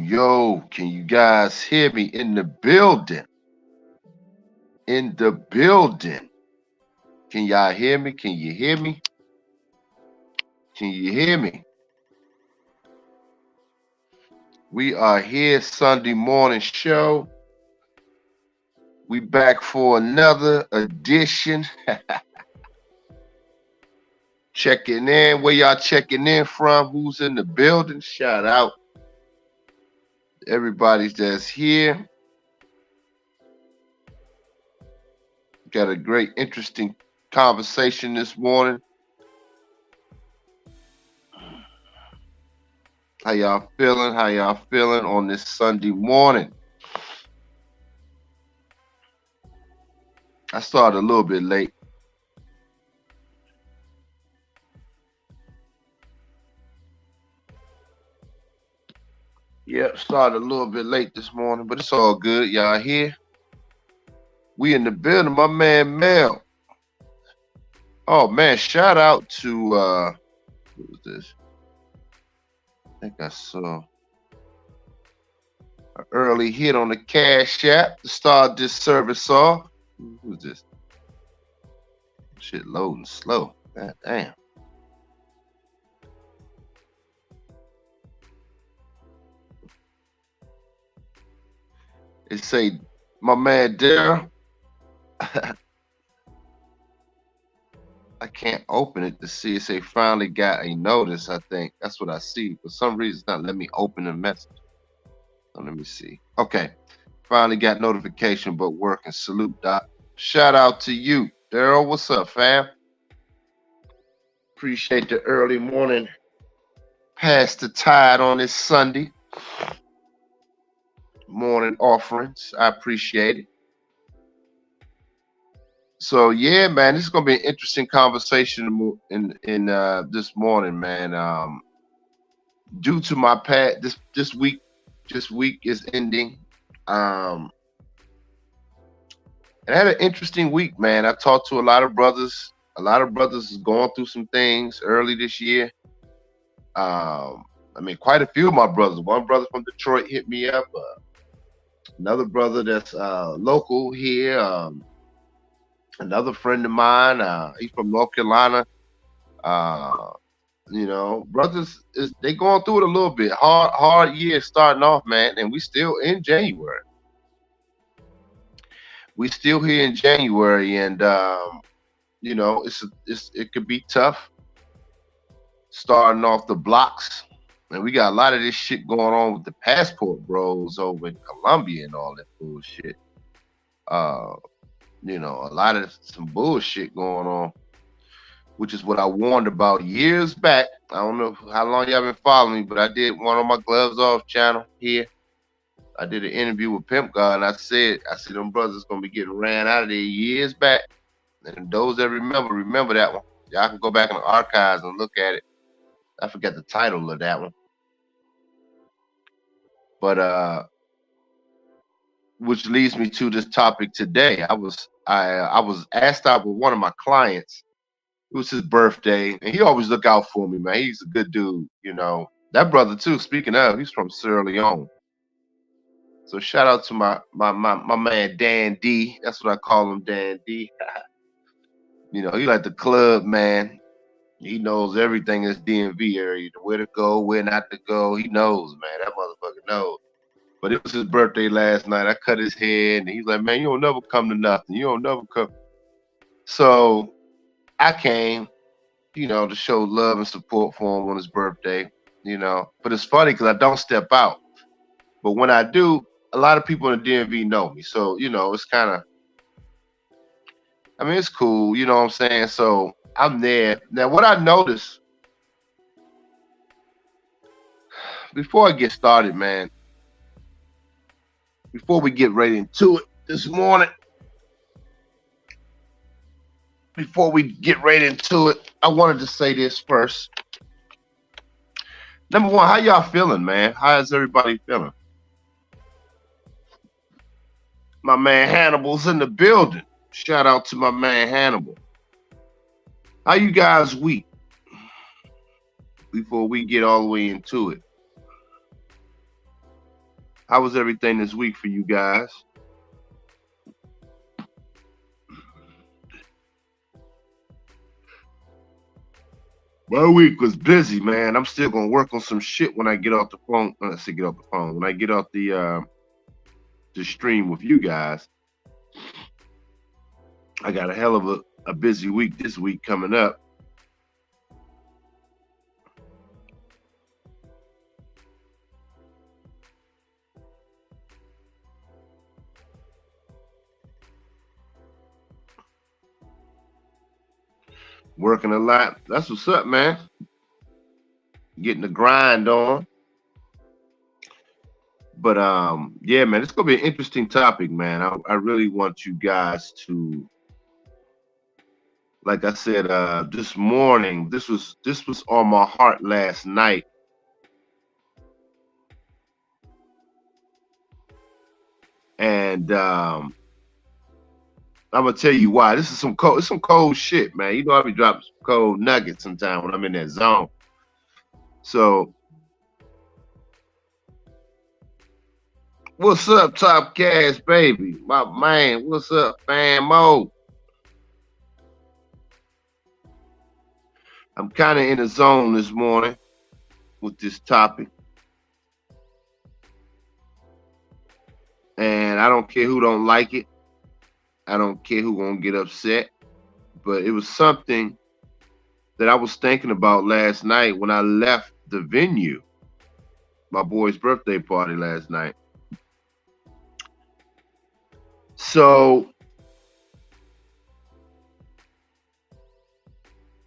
Yo, can you guys hear me in the building? In the building. Can y'all hear me? Can you hear me? Can you hear me? We are here Sunday morning show. We back for another edition. Checking in. Where y'all checking in from? Who's in the building? Shout out everybody that's here. Got a great, interesting conversation this morning. How y'all feeling? How y'all feeling on this Sunday morning? I started a little bit late. Yep, started a little bit late this morning, but it's all good. Y'all here? We in the building, my man Mel. Oh man, shout out to who was this? I think I saw an early hit on the Cash App to start this service off. Who's this? Shit loading slow. God damn. It say my man Daryl. I can't open it to see. It say finally got a notice. I think that's what I see. For some reason, it's not let me open the message. So let me see. Okay, finally got notification, but working. Salute, Doc. Shout out to you, Daryl. What's up, fam? Appreciate the early morning pass the tide on this Sunday morning offerings. I appreciate it. So yeah, man, this is gonna be an interesting conversation in this morning, man. Due to my past, this week is ending. And I had an interesting week, man. I talked to a lot of brothers. A lot of brothers is going through some things early this year. I mean, quite a few of my brothers. One brother from Detroit hit me up. Another brother that's local here. Another friend of mine. He's from North Carolina. You know, brothers they going through it a little bit. Hard year starting off, man, and we still in January. We still here in January, and you know, it could be tough starting off the blocks. And we got a lot of this shit going on with the passport bros over in Colombia and all that bullshit. You know, a lot of some bullshit going on, which is what I warned about years back. I don't know how long y'all been following me, but I did one on my Gloves Off channel here. I did an interview with Pimp God, and I said them brothers gonna be getting ran out of there years back. And those that remember that one. Y'all can go back in the archives and look at it. I forget the title of that one. But which leads me to this topic today. I was asked out with one of my clients. It was his birthday, and he always look out for me, man. He's a good dude, you know. That brother too. Speaking of, he's from Sierra Leone. So shout out to my man Dan D. That's what I call him, Dan D. You know, he like the club man. He knows everything in this DMV area, where to go, where not to go. He knows, man. That motherfucker knows. But it was his birthday last night. I cut his hair, and he's like, "Man, you don't never come to nothing. You don't never come." So I came, you know, to show love and support for him on his birthday, you know. But it's funny because I don't step out. But when I do, a lot of people in the DMV know me. So, you know, it's kind of, I mean, it's cool, you know what I'm saying? So I'm there. Now, what I noticed before I get started, man, before we get right into it this morning, before we get right into it, I wanted to say this first. Number one, how y'all feeling, man? How is everybody feeling? My man Hannibal's in the building. Shout out to my man Hannibal. How you guys week? Before we get all the way into it. How was everything this week for you guys? My week was busy, man. I'm still gonna work on some shit when I get off the phone. Let's say get off the phone. When I get off the stream with you guys. I got a hell of a busy week this week coming up. Working a lot. That's what's up, man. Getting the grind on. But yeah, man, it's gonna be an interesting topic, man. I really want you guys to, like I said, this morning, this was on my heart last night. And I'm gonna tell you why. This is some cold shit, man. You know I be dropping some cold nuggets sometimes when I'm in that zone. So what's up, Top Cash, baby? My man, what's up, fam mo? I'm kind of in the zone this morning with this topic. And I don't care who don't like it. I don't care who gonna get upset. But it was something that I was thinking about last night when I left the venue. My boy's birthday party last night. So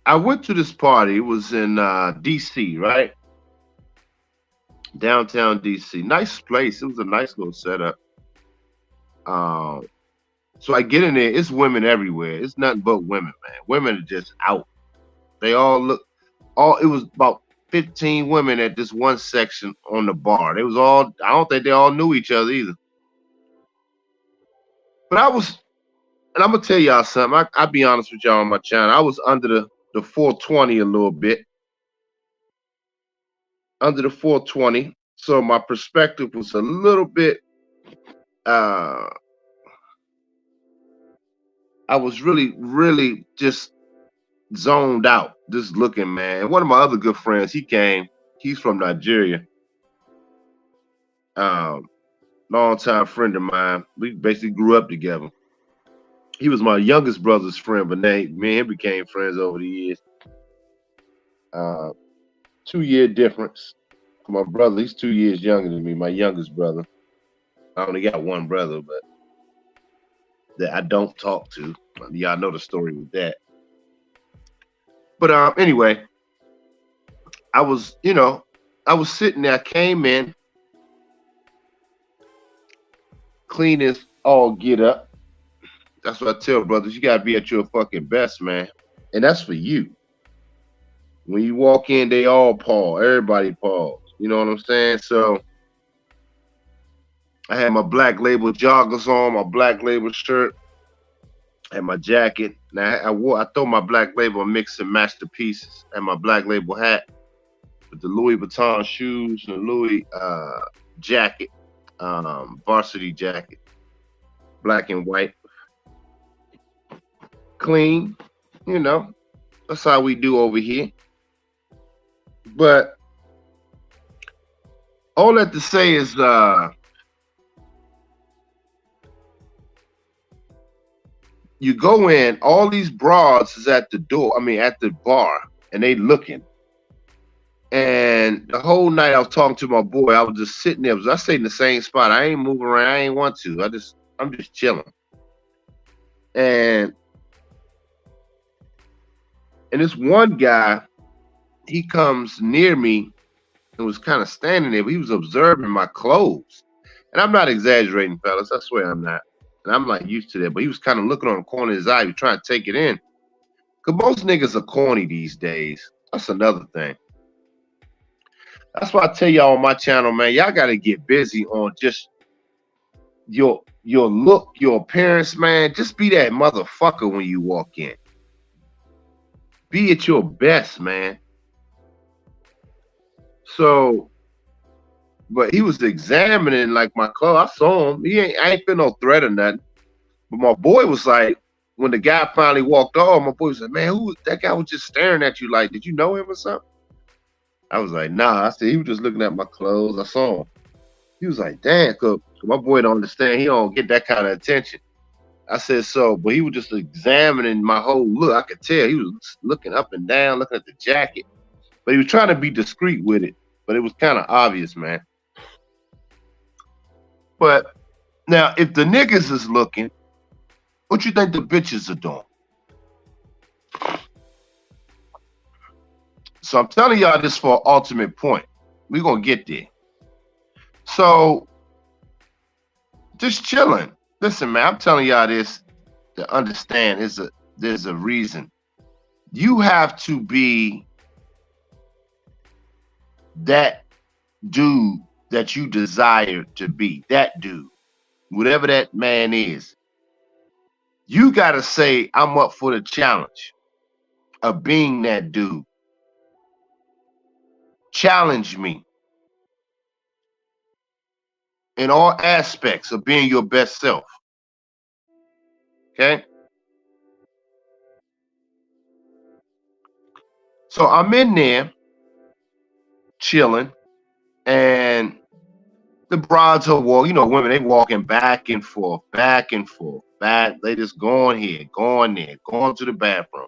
I went to this party. It was in DC, right? Downtown DC. Nice place. It was a nice little setup. So I get in there. It's women everywhere. It's nothing but women, man. Women are just out. They all look. It was about 15 women at this one section on the bar. They was all. I don't think they all knew each other either. But and I'm gonna tell y'all something. I'll be honest with y'all on my channel. I was under the 420 a little bit. Under the 420. So my perspective was a little bit I was really just zoned out, just looking, man. And one of my other good friends, he came, he's from Nigeria. Long-time friend of mine. We basically grew up together. He was my youngest brother's friend, but me and him became friends over the years. 2-year difference. My brother, he's 2 years younger than me, my youngest brother. I only got one brother, but that I don't talk to. Y'all know the story with that. But anyway, I was sitting there, I came in, clean as all get up. That's what I tell brothers. You gotta be at your fucking best, man. And that's for you. When you walk in, they all pause. Everybody pause. You know what I'm saying? So I had my black label joggers on, my black label shirt, and my jacket. Now I throw my black label and mix and match the pieces, and my black label hat with the Louis Vuitton shoes and the Louis jacket, varsity jacket, black and white, clean. You know, that's how we do over here. But all that to say is you go in, all these broads is at the door, at the bar, and they looking. And the whole night I was talking to my boy, I was just sitting there. I stayed in the same spot. I ain't moving around. I ain't want to. I'm just chilling. And this one guy, he comes near me and was kind of standing there, but he was observing my clothes. And I'm not exaggerating, fellas. I swear I'm not. And I'm like used to that. But he was kind of looking on the corner of his eye. He was trying to take it in. Because most niggas are corny these days. That's another thing. That's why I tell y'all on my channel, man, y'all got to get busy on just your look, your appearance, man. Just be that motherfucker when you walk in. Be at your best, man. So, but he was examining like my clothes. I saw him. I ain't feel no threat or nothing. But my boy was like, when the guy finally walked off, my boy was like, man, that guy was just staring at you like, did you know him or something? I was like, nah. I said, he was just looking at my clothes. I saw him. He was like, damn, cause my boy don't understand. He don't get that kind of attention. I said, so, but he was just examining my whole look. I could tell he was looking up and down, looking at the jacket. But he was trying to be discreet with it. But it was kind of obvious, man. But now, if the niggas is looking, what you think the bitches are doing? So I'm telling y'all this for an ultimate point. We're going to get there. So, just chilling. Listen, man, I'm telling y'all this to understand there's a reason. You have to be that dude that you desire to be. That dude. Whatever that man is. You got to say, I'm up for the challenge of being that dude. Challenge me in all aspects of being your best self. Okay? So I'm in there chilling, and the broads are women, they walking back and forth, back. They just going here, going there, going to the bathroom,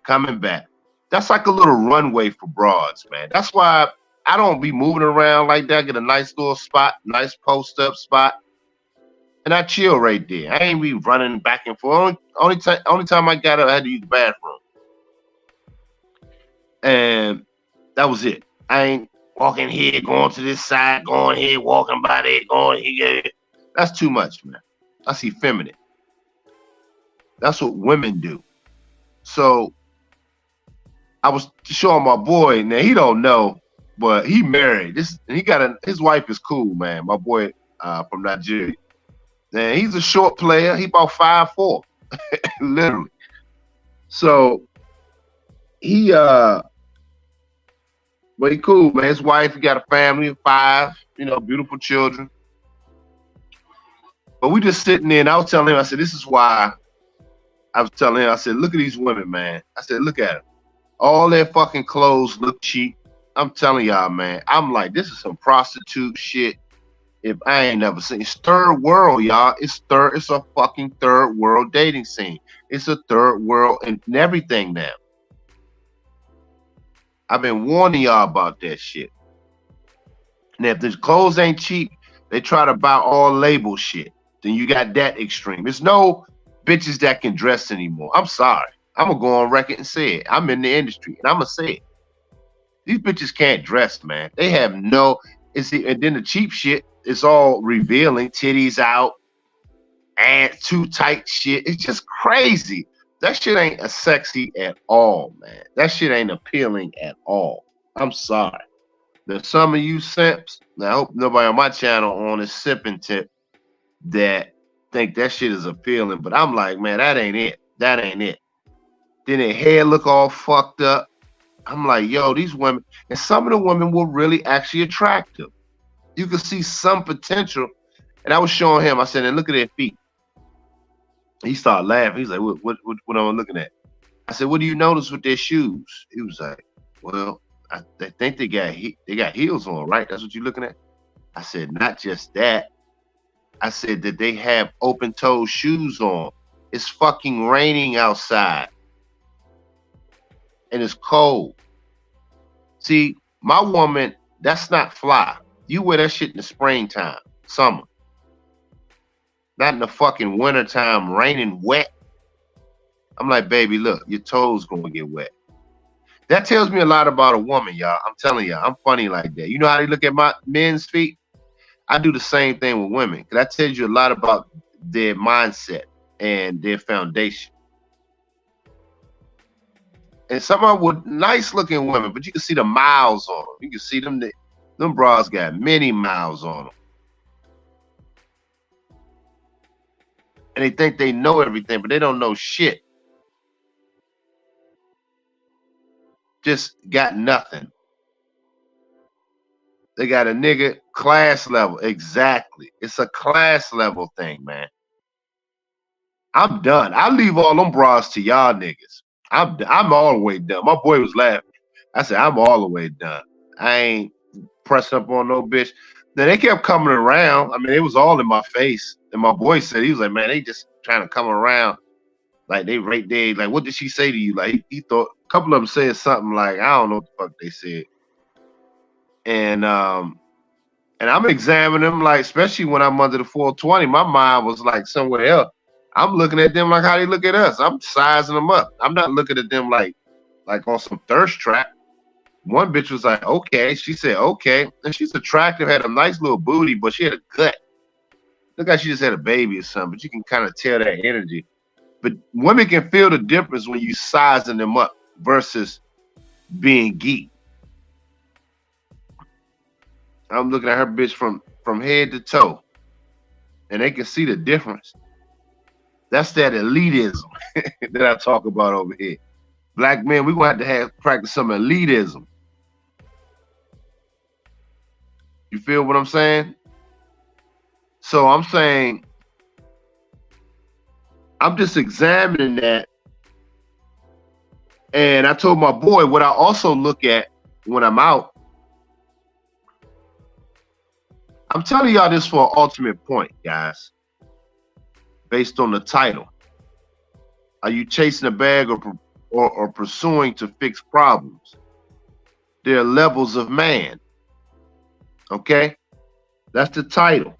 coming back. That's like a little runway for broads, man. That's why I don't be moving around like that. Get a nice little spot, nice post-up spot, and I chill right there. I ain't be running back and forth. Only time I got up, I had to use the bathroom, and that was it. I ain't walking here, going to this side, going here, walking by there, going here. That's too much, man. That's effeminate. That's what women do. So I was showing my boy. Now he don't know, but he married. His wife is cool, man. My boy from Nigeria. And he's a short player. He about 5'4", literally. So but he cool, man. His wife, he got a family of 5, beautiful children. But we just sitting there, and I was telling him, I said, this is why. I was telling him, I said, look at these women, man. I said, look at them. All their fucking clothes look cheap. I'm telling y'all, man. I'm like, this is some prostitute shit. If I ain't never seen. It's third world, y'all. It's a fucking third world dating scene. It's a third world and everything now. I've been warning y'all about that shit. Now, if the clothes ain't cheap, they try to buy all label shit. Then you got that extreme. There's no bitches that can dress anymore. I'm sorry. I'm going to go on record and say it. I'm in the industry, and I'm going to say it. These bitches can't dress, man. They have and then the cheap shit, it's all revealing, titties out, and too tight shit. It's just crazy. That shit ain't a sexy at all, man. That shit ain't appealing at all. I'm sorry. There's some of you simps, and I hope nobody on my channel on this sipping tip that think that shit is appealing, but I'm like, man, that ain't it. That ain't it. Then their hair look all fucked up. I'm like, yo, these women, and some of the women were really actually attractive. You could see some potential. And I was showing him, I said, and look at their feet. He started laughing. He's like, what am I looking at? I said, what do you notice with their shoes? He was like, well, I think they got heels on, right? That's what you're looking at? I said, not just that. I said that they have open-toed shoes on. It's fucking raining outside. And it's cold. See, my woman, that's not fly. You wear that shit in the springtime, summer. Not in the fucking wintertime, raining wet. I'm like, baby, look, your toes gonna get wet. That tells me a lot about a woman, y'all. I'm telling y'all, I'm funny like that. You know how they look at my men's feet? I do the same thing with women. Because that tells you a lot about their mindset and their foundation. And some of them with nice looking women, but you can see the miles on them. You can see them bras got many miles on them. And they think they know everything, but they don't know shit. Just got nothing. They got a nigga class level. Exactly. It's a class level thing, man. I'm done. I leave all them bras to y'all niggas. I'm all the way done. My boy was laughing. I said, I'm all the way done. I ain't pressing up on no bitch. Then they kept coming around. I mean, it was all in my face. And my boy said, he was like, man, they just trying to come around. Like they right there. Like, what did she say to you? Like he thought a couple of them said something like, I don't know what the fuck they said. And I'm examining them, like, especially when I'm under the 420, my mind was like somewhere else. I'm looking at them like how they look at us. I'm sizing them up. I'm not looking at them like on some thirst trap. One bitch was like, okay. She said, okay. And she's attractive, had a nice little booty, but she had a gut. Look like she just had a baby or something, but you can kind of tell that energy. But women can feel the difference when you sizing them up versus being geek. I'm looking at her bitch from head to toe, and they can see the difference. That's that elitism that I talk about over here. Black men, we're going to have to practice some elitism. You feel what I'm saying? So I'm saying, I'm just examining that. And I told my boy, what I also look at when I'm out, I'm telling y'all this for an ultimate point, guys, based on the title. Are you chasing a bag or pursuing to fix problems? There are levels of man. Okay? That's the title.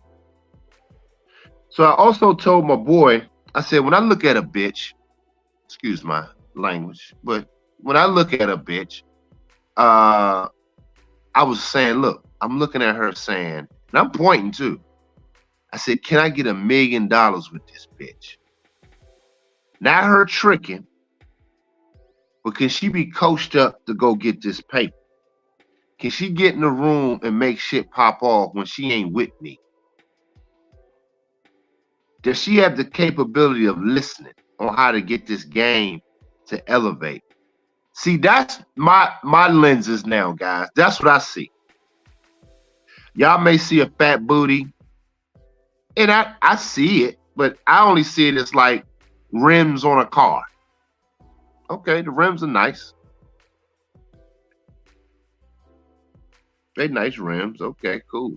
So I also told my boy, I said, when I look at a bitch, excuse my language, but when I look at a bitch, I was saying, look, I'm looking at her saying, and I'm pointing too. I said, can I get $1 million with this bitch? Not her tricking, but can she be coached up to go get this paper? Can she get in the room and make shit pop off when she ain't with me? Does she have the capability of listening on how to get this game to elevate? See, that's my lenses now, guys. That's what I see. Y'all may see a fat booty, and I see it, but I only see it as like rims on a car. Okay, the rims are nice. They nice rims. Okay, cool.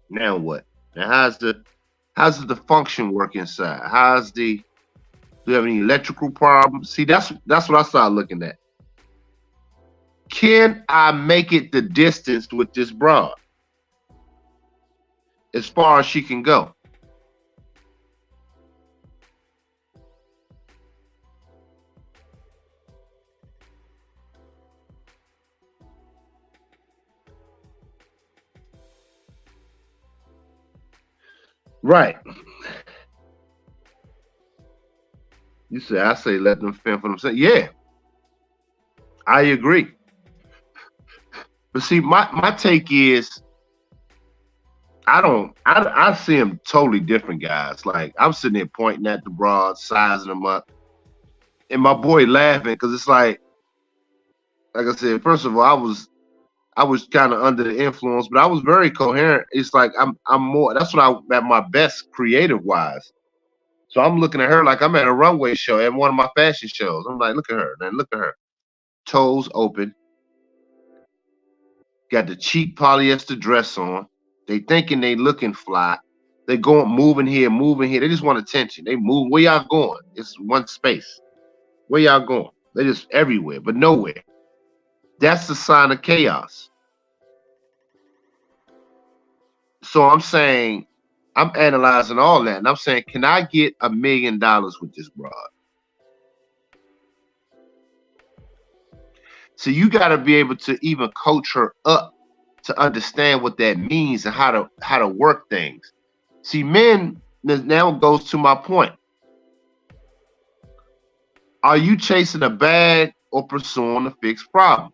Now what? Now how's the function work inside? Do you have any electrical problems? See, that's what I started looking at. Can I make it the distance with this broad? As far as she can go. Right. You say, I say let them fend for themselves. Yeah, I agree. But see, my take is I see them totally different guys. Like I'm sitting there pointing at the broads, sizing them up, and my boy laughing because it's like I said, first of all, I was kind of under the influence, but I was very coherent. It's like I'm more. That's when I'm at my best creative wise. So I'm looking at her like I'm at a runway show at one of my fashion shows. I'm like, look at her, man, look at her, toes open, got the cheap polyester dress on. They thinking they looking fly. They going moving here, moving here. They just want attention. They move. Where y'all going? It's one space. Where y'all going? They just everywhere, but nowhere. That's the sign of chaos. So I'm saying, I'm analyzing all that, and I'm saying, can I get $1 million with this broad? So you got to be able to even coach her up to understand what that means and how to work things. See, men, now goes to my point. Are you chasing a bag or pursuing to fix problems?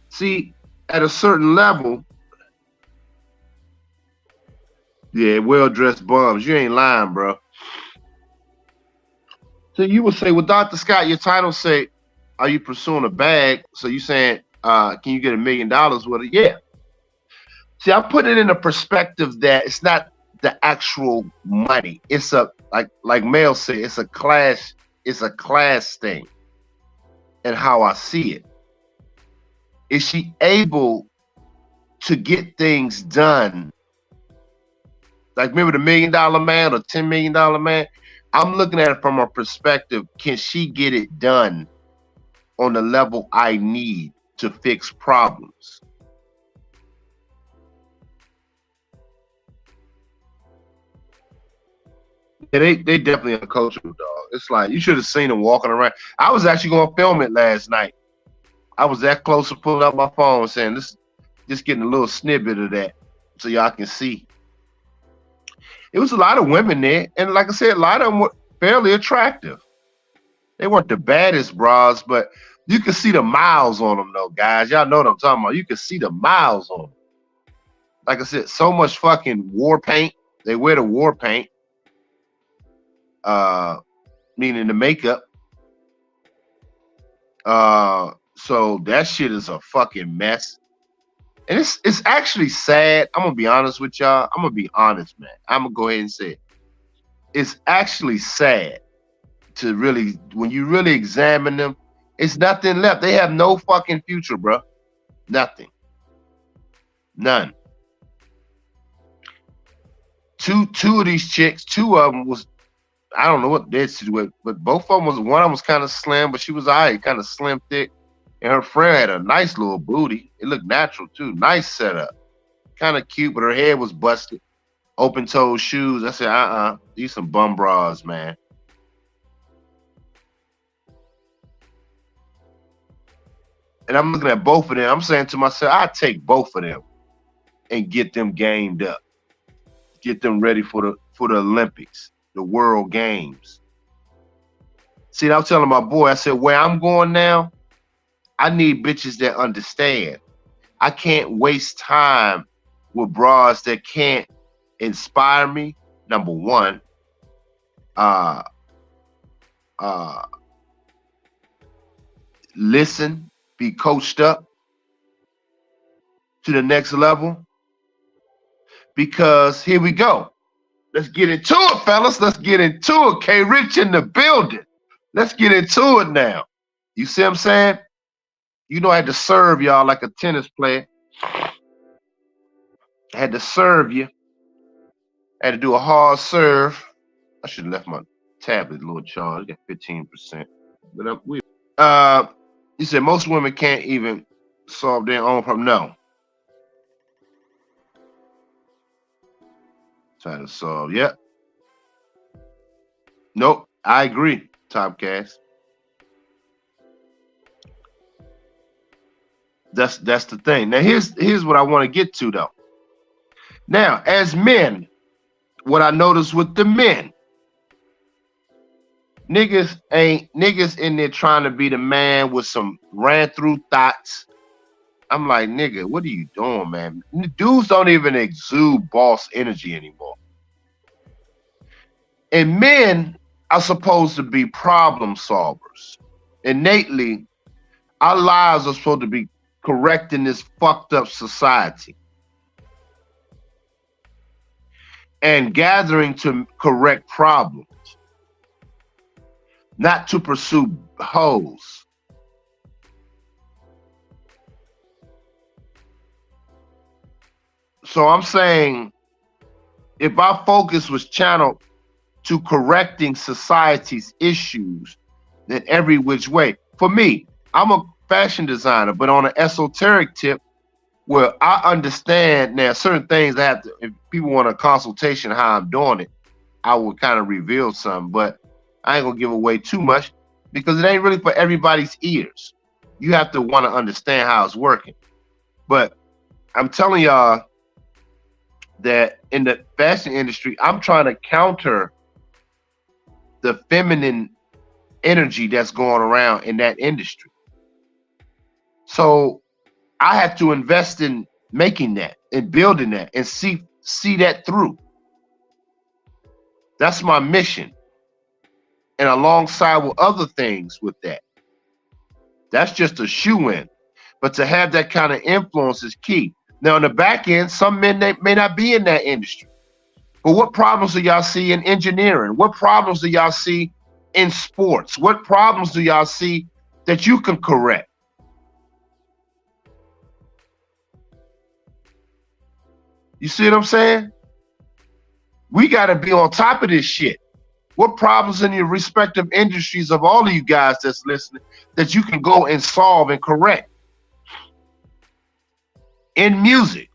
See, at a certain level, yeah, well-dressed bums. You ain't lying, bro. So you would say, well, Dr. Scott, your title say, are you pursuing a bag? So you saying, can you get $1 million with it? Yeah. See, I put it in a perspective that it's not the actual money. It's a like Mel said, it's a class thing and how I see it. Is she able to get things done? Like remember the $1 million man or $10 million man? I'm looking at it from a perspective, can she get it done on the level I need to fix problems? Yeah, they definitely uncoachable, dog. It's like you should have seen them walking around. I was actually going to film it last night. I was that close to pulling up my phone saying this, just getting a little snippet of that so y'all can see. It was a lot of women there, and like I said, a lot of them were fairly attractive. They weren't the baddest bras, but you could see the miles on them, though, guys. Y'all know what I'm talking about. You could see the miles on them. Like I said, so much fucking war paint. They wear the war paint, meaning the makeup. So that shit is a fucking mess. And it's actually sad. I'm gonna be honest with y'all. I'm gonna be honest, man. I'm gonna go ahead and say it. It's actually sad to really, when you really examine them, it's nothing left. They have no fucking future, bro. Nothing. None. Two of these chicks, two of them was, I don't know what they did, but both of them was, one of them was kind of slim, but she was kind of slim, thick. And her friend had a nice little booty. It looked natural too. Nice setup. Kind of cute, but her head was busted. Open toe shoes. I said, these some bum bras, man. And I'm looking at both of them. I'm saying to myself, I take both of them and get them gamed up. Get them ready for the Olympics, the World Games. See, I was telling my boy, I said, where I'm going now, I need bitches that understand. I can't waste time with bras that can't inspire me. Number one, listen, be coached up to the next level. Because here we go. Let's get into it, fellas. Let's get into it. K Rich in the building. Let's get into it now. You see what I'm saying? You know, I had to serve y'all like a tennis player. I had to serve you. I had to do a hard serve. I should have left my tablet a little charged. I got 15%. But you said most women can't even solve their own problem. No. Trying to solve. Yep. Nope. I agree, Topcast. That's the thing. Now here's what I want to get to though. Now, as men, what I noticed with the men, niggas in there trying to be the man with some ran through thoughts. I'm like, nigga, what are you doing, man? Dudes don't even exude boss energy anymore. And men are supposed to be problem solvers. Innately, our lives are supposed to be correcting this fucked up society and gathering to correct problems, not to pursue hoes. So I'm saying, if our focus was channeled to correcting society's issues, then every which way. For me, I'm a fashion designer, but on an esoteric tip, where I understand now certain things I have to, if people want a consultation how I'm doing it, I will kind of reveal some, but I ain't gonna give away too much because it ain't really for everybody's ears. You have to want to understand how it's working. But I'm telling y'all that in the fashion industry, I'm trying to counter the feminine energy that's going around in that industry. So I have to invest in making that and building that and see that through. That's my mission. And alongside with other things with that. That's just a shoe-in. But to have that kind of influence is key. Now, on the back end, some men may not be in that industry. But what problems do y'all see in engineering? What problems do y'all see in sports? What problems do y'all see that you can correct? You see what I'm saying? We got to be on top of this shit. What problems in your respective industries of all of you guys that's listening that you can go and solve and correct? In music,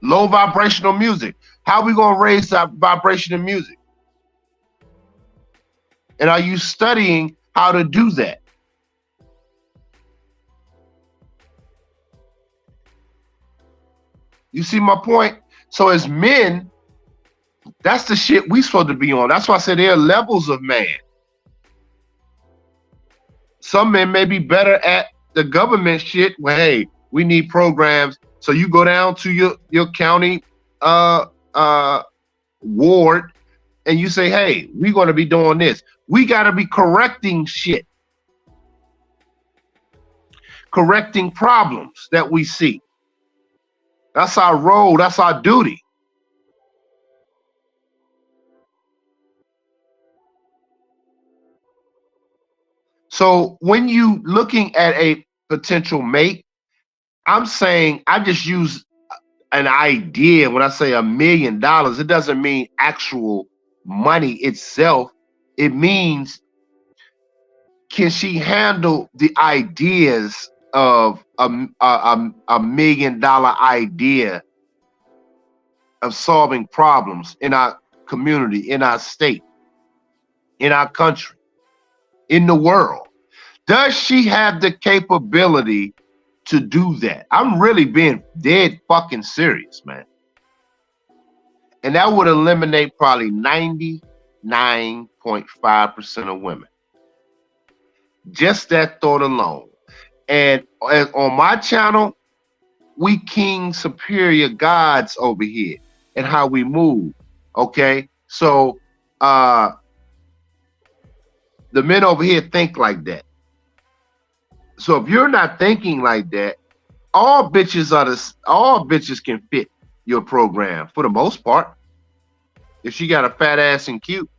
low vibrational music. How are we going to raise that vibration in music? And are you studying how to do that? You see my point? So as men, that's the shit we supposed to be on. That's why I said there are levels of man. Some men may be better at the government shit. Well, hey, we need programs. So you go down to your county ward and you say, hey, we're going to be doing this. We got to be correcting shit. Correcting problems that we see. That's our role. That's our duty. So when you looking at a potential mate, I'm saying I just use an idea. When I say $1 million, it doesn't mean actual money itself. It means, can she handle the ideas of $1 million idea of solving problems in our community, in our state, in our country, in the world? Does she have the capability to do that? I'm really being dead fucking serious, man. And that would eliminate probably 99.5% of women. Just that thought alone. And on my channel, we king superior gods over here and how we move. Okay. So the men over here think like that. So if you're not thinking like that, all bitches can fit your program for the most part. If she got a fat ass and cute.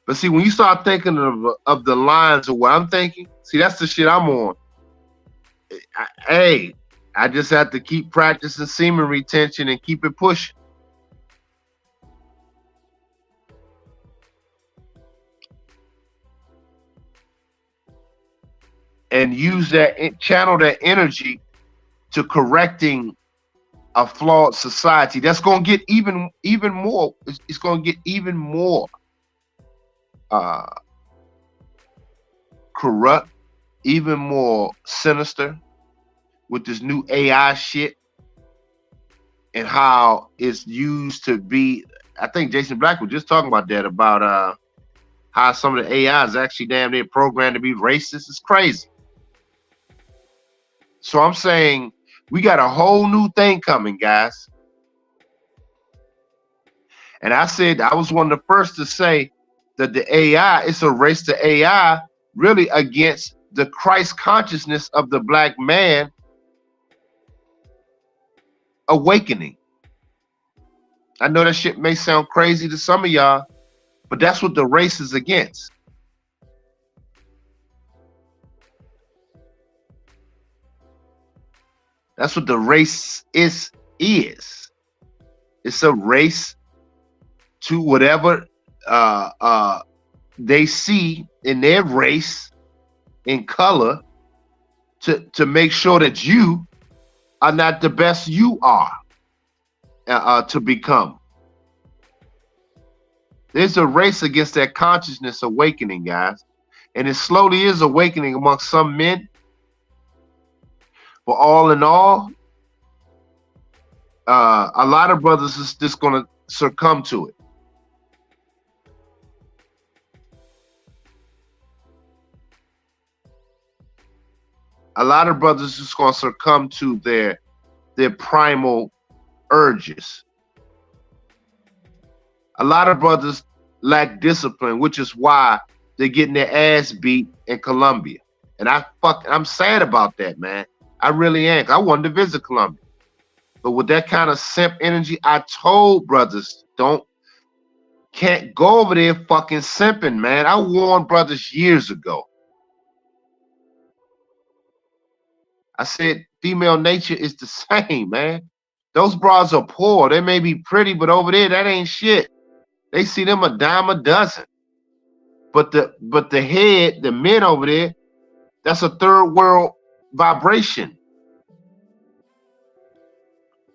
But see, when you start thinking of the lines of what I'm thinking, see, that's the shit I'm on. I just have to keep practicing semen retention and keep it pushing. And use that, channel that energy to correcting a flawed society. That's going to get even more. It's going to get even more corrupt, even more sinister with this new AI shit. and how it's used to be. I think Jason Black was just talking about that, about how some of the AI is actually damn near programmed to be racist. It's crazy. So I'm saying we got a whole new thing coming, guys. And I said I was one of the first to say that the AI, it's a race to AI really against the Christ consciousness of the black man awakening. I know that shit may sound crazy to some of y'all, but that's what the race is against. That's what the race is. It's a race to whatever they see in their race in color to make sure that you are not the best you are to become. There's a race against that consciousness awakening, guys. And it slowly is awakening amongst some men. But all in all, a lot of brothers is just going to succumb to it. A lot of brothers is going to succumb to their primal urges. A lot of brothers lack discipline, which is why they're getting their ass beat in Colombia. And I'm sad about that, man. I really am. I wanted to visit Colombia. But with that kind of simp energy, I told brothers, can't go over there fucking simping, man. I warned brothers years ago. I said, female nature is the same, man. Those bras are poor. They may be pretty, but over there, that ain't shit. They see them a dime a dozen. But the head, the men over there, that's a third world vibration.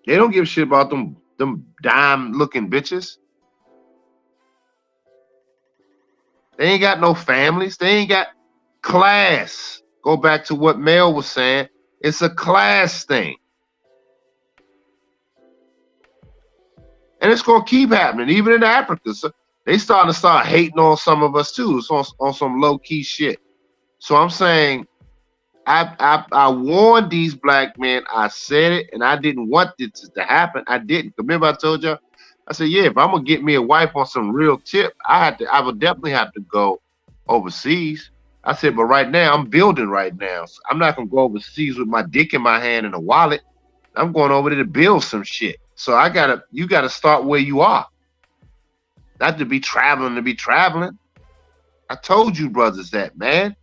They don't give a shit about them dime looking bitches. They ain't got no families. They ain't got class. Go back to what Mel was saying. It's a class thing. And it's going to keep happening, even in Africa. So they start hating on some of us too. It's on some low key shit. So I'm saying, I warned these black men. I said it, and I didn't want this to happen. I didn't. Remember, I told you. I said, yeah, if I'm gonna get me a wife on some real tip, I would definitely have to go overseas. I said, but right now I'm building right now. So I'm not gonna go overseas with my dick in my hand and a wallet. I'm going over there to build some shit. So you gotta start where you are. Not to be traveling to be traveling. I told you brothers that, man.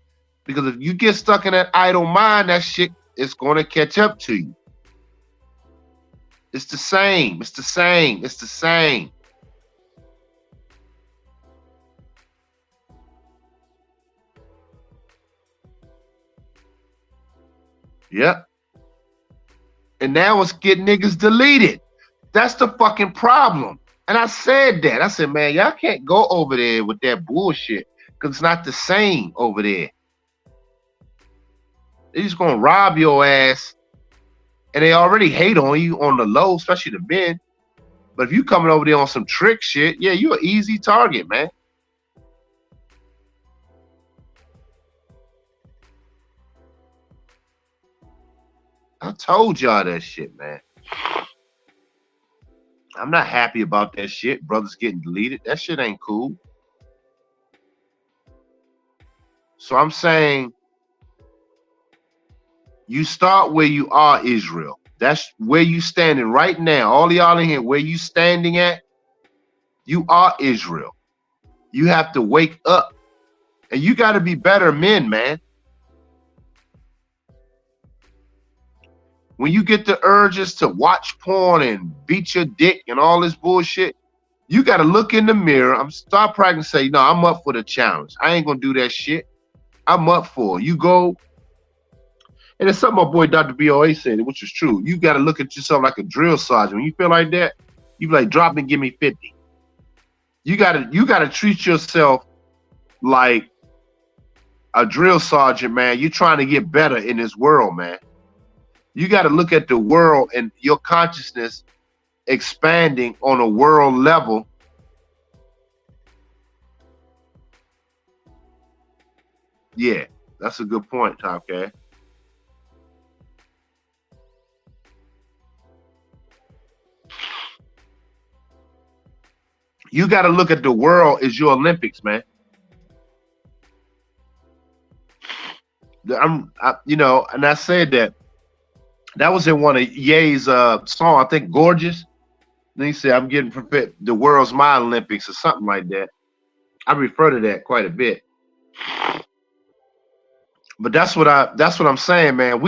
Because if you get stuck in that idle mind, that shit is gonna catch up to you. It's the same. It's the same. It's the same. Yep. And now it's getting niggas deleted. That's the fucking problem. And I said that. I said, man, y'all can't go over there with that bullshit because it's not the same over there. They're just gonna rob your ass. And they already hate on you on the low, especially the men. But if you coming over there on some trick shit, yeah, you're an easy target, man. I told y'all that shit, man. I'm not happy about that shit. Brothers getting deleted. That shit ain't cool. So I'm saying, you start where you are, Israel. That's where you standing right now. All y'all in here, where you standing at, you are Israel. You have to wake up. And you got to be better men, man. When you get the urges to watch porn and beat your dick and all this bullshit, you got to look in the mirror. Start practicing. Say, no, I'm up for the challenge. I ain't going to do that shit. I'm up for it. You go. And it's something my boy Dr. BOA said, which is true. You got to look at yourself like a drill sergeant. When you feel like that, you be like, drop and give me 50. You got to treat yourself like a drill sergeant, man. You're trying to get better in this world, man. You got to look at the world and your consciousness expanding on a world level. Yeah, that's a good point, Top Cat. You got to look at the world as your Olympics, man. And I said that was in one of Ye's song, I think, "Gorgeous." Then he said, "I'm getting prepared. The world's my Olympics," or something like that. I refer to that quite a bit. But that's what I'm saying, man.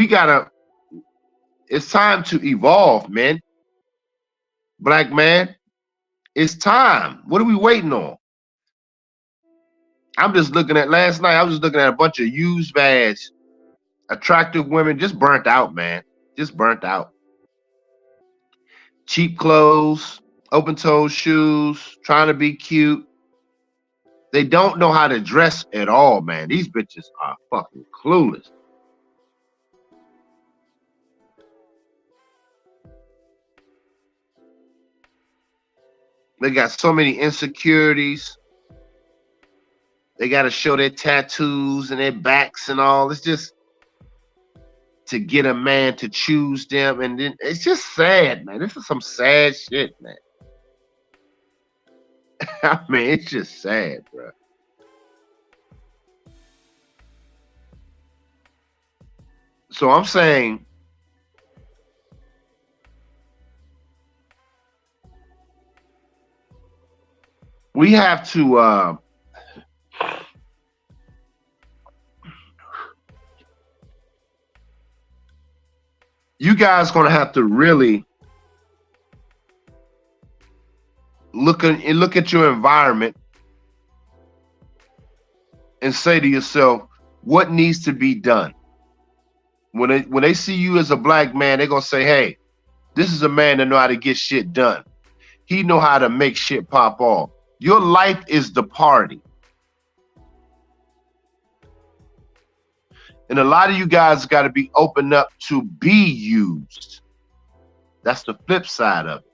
It's time to evolve, man. Black man, it's time. What are we waiting on? I'm just looking at last night. I was just looking at a bunch of used bags, attractive women, just burnt out, man. Just burnt out. Cheap clothes, open-toed shoes, trying to be cute. They don't know how to dress at all, man. These bitches are fucking clueless. They got so many insecurities. They got to show their tattoos and their backs and all. It's just to get a man to choose them. And then it's just sad, man. This is some sad shit, man. I mean, it's just sad, bro. So I'm saying we have to you guys gonna have to really look at your environment and say to yourself, what needs to be done? When they see you as a black man, they're gonna say, hey, this is a man that know how to get shit done. He know how to make shit pop off. Your life is the party. And a lot of you guys got to be open up to be used. That's the flip side of it.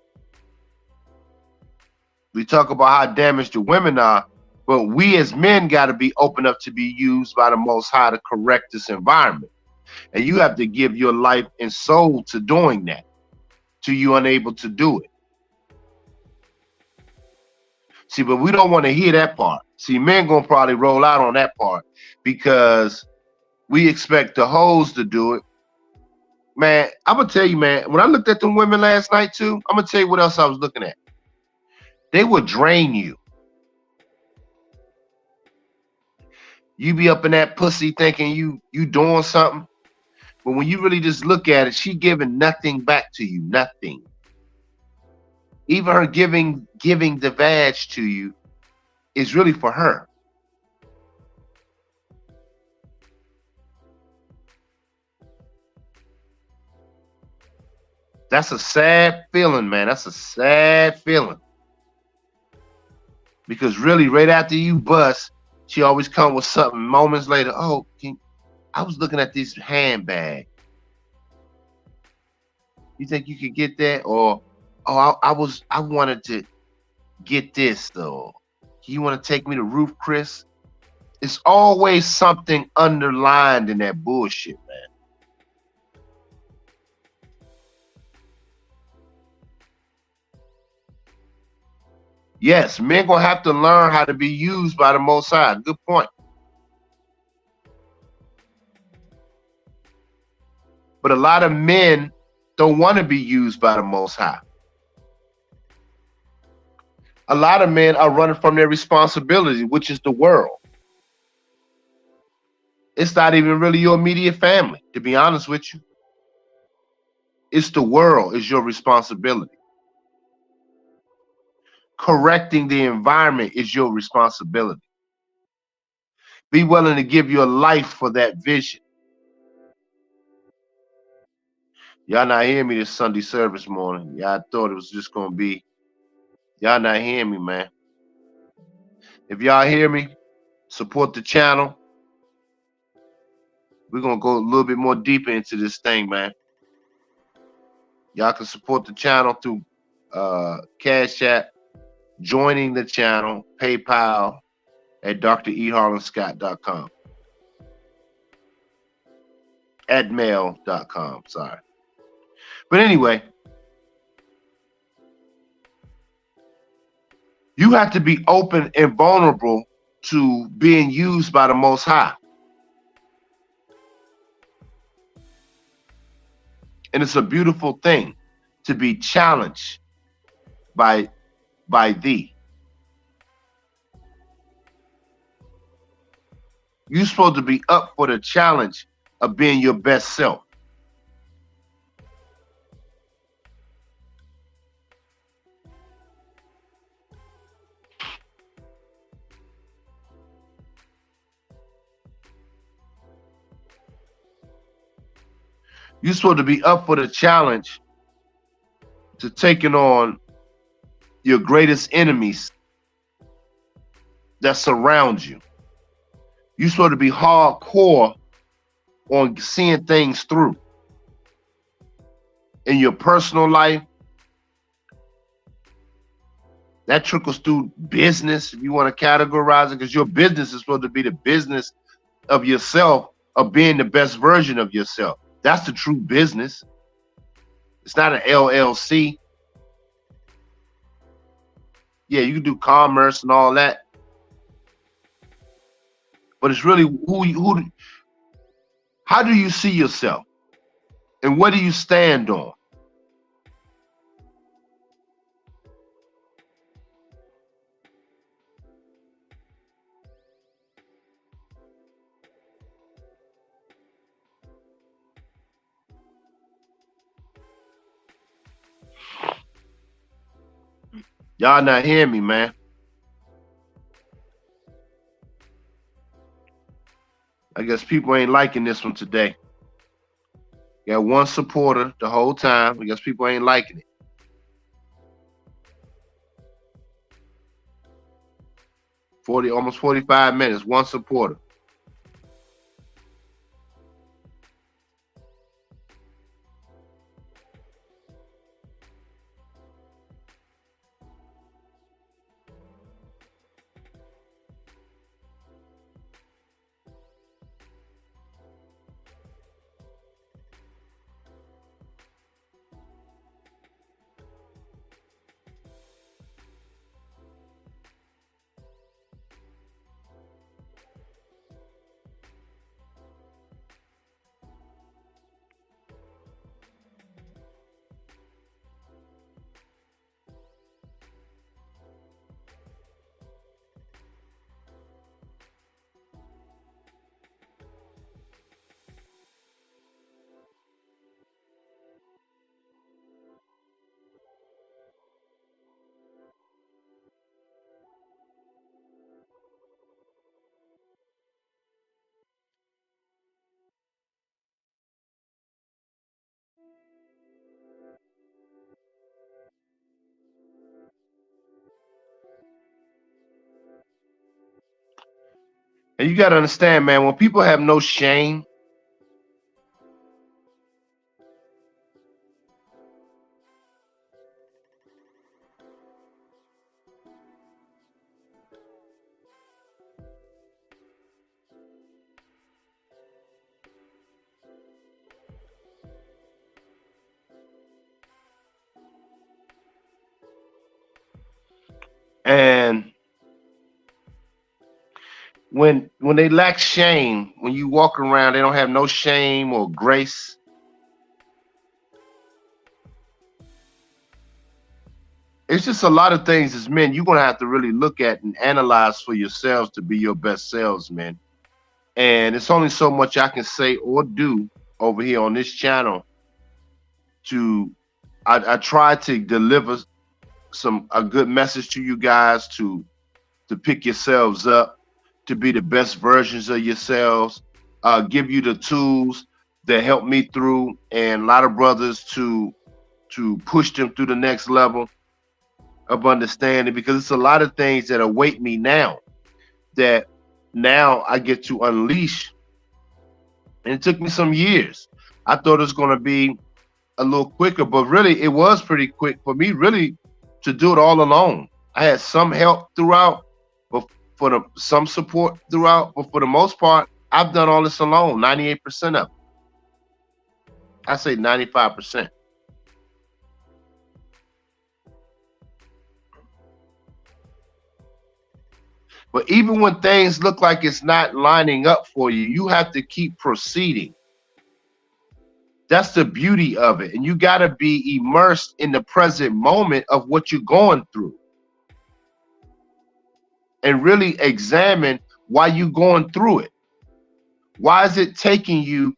We talk about how damaged the women are, but we as men got to be open up to be used by the Most High to correct this environment. And you have to give your life and soul to doing that, till you're unable to do it. See, but we don't want to hear that part. See, men gonna probably roll out on that part because we expect the hoes to do it. Man, I'm gonna tell you, man, when I looked at them women last night too, I'm gonna tell you what else I was looking at. They would drain you. You be up in that pussy thinking you doing something. But when you really just look at it, she giving nothing back to you, nothing. Even her giving the vag to you is really for her. That's a sad feeling, man. That's a sad feeling. Because really, right after you bust, she always come with something moments later. Oh, I was looking at this handbag. You think you could get that? Or, oh, I wanted to get this though. You want to take me to Ruth Chris? It's always something underlined in that bullshit, man. Yes, men gonna have to learn how to be used by the Most High. Good point. But a lot of men don't want to be used by the Most High. A lot of men are running from their responsibility, which is the world. It's not even really your immediate family, to be honest with you. It's the world is your responsibility. Correcting the environment is your responsibility. Be willing to give your life for that vision. Y'all not hearing me this Sunday service morning. Y'all thought it was just gonna be. Y'all not hearing me, man. If y'all hear me, support the channel. We're gonna go a little bit more deeper into this thing, man. Y'all can support the channel through Cash App, joining the channel, PayPal at dreharlanscott.com. At mail.com, sorry. But anyway, you have to be open and vulnerable to being used by the Most High. And it's a beautiful thing to be challenged by thee. You're supposed to be up for the challenge of being your best self. You're supposed to be up for the challenge to taking on your greatest enemies that surround you. You're supposed to be hardcore on seeing things through in your personal life. That trickles through business, if you want to categorize it, because your business is supposed to be the business of yourself, of being the best version of yourself. That's the true business. It's not an LLC. Yeah, you can do commerce and all that, but it's really how do you see yourself, and what do you stand on? Y'all not hearing me, man. I guess people ain't liking this one today. Got one supporter the whole time. I guess people ain't liking it. 40, almost 45 minutes, one supporter. And you got to understand, man, when people have no shame, and when they lack shame, when you walk around, they don't have no shame or grace. It's just a lot of things as men you're gonna have to really look at and analyze for yourselves to be your best selves, man. And it's only so much I can say or do over here on this channel. I try to deliver a good message to you guys to pick yourselves up, to be the best versions of yourselves, give you the tools that help me through, and a lot of brothers to push them through the next level of understanding, because it's a lot of things that await me now that now I get to unleash. And it took me some years. I thought it was going to be a little quicker, but really it was pretty quick for me really to do it all alone. I had some help throughout, but for the some support throughout, but for the most part, I've done all this alone, 98% of it. I say 95%. But even when things look like it's not lining up for you, you have to keep proceeding. That's the beauty of it. And you got to be immersed in the present moment of what you're going through and really examine why you're going through it. Why is it taking you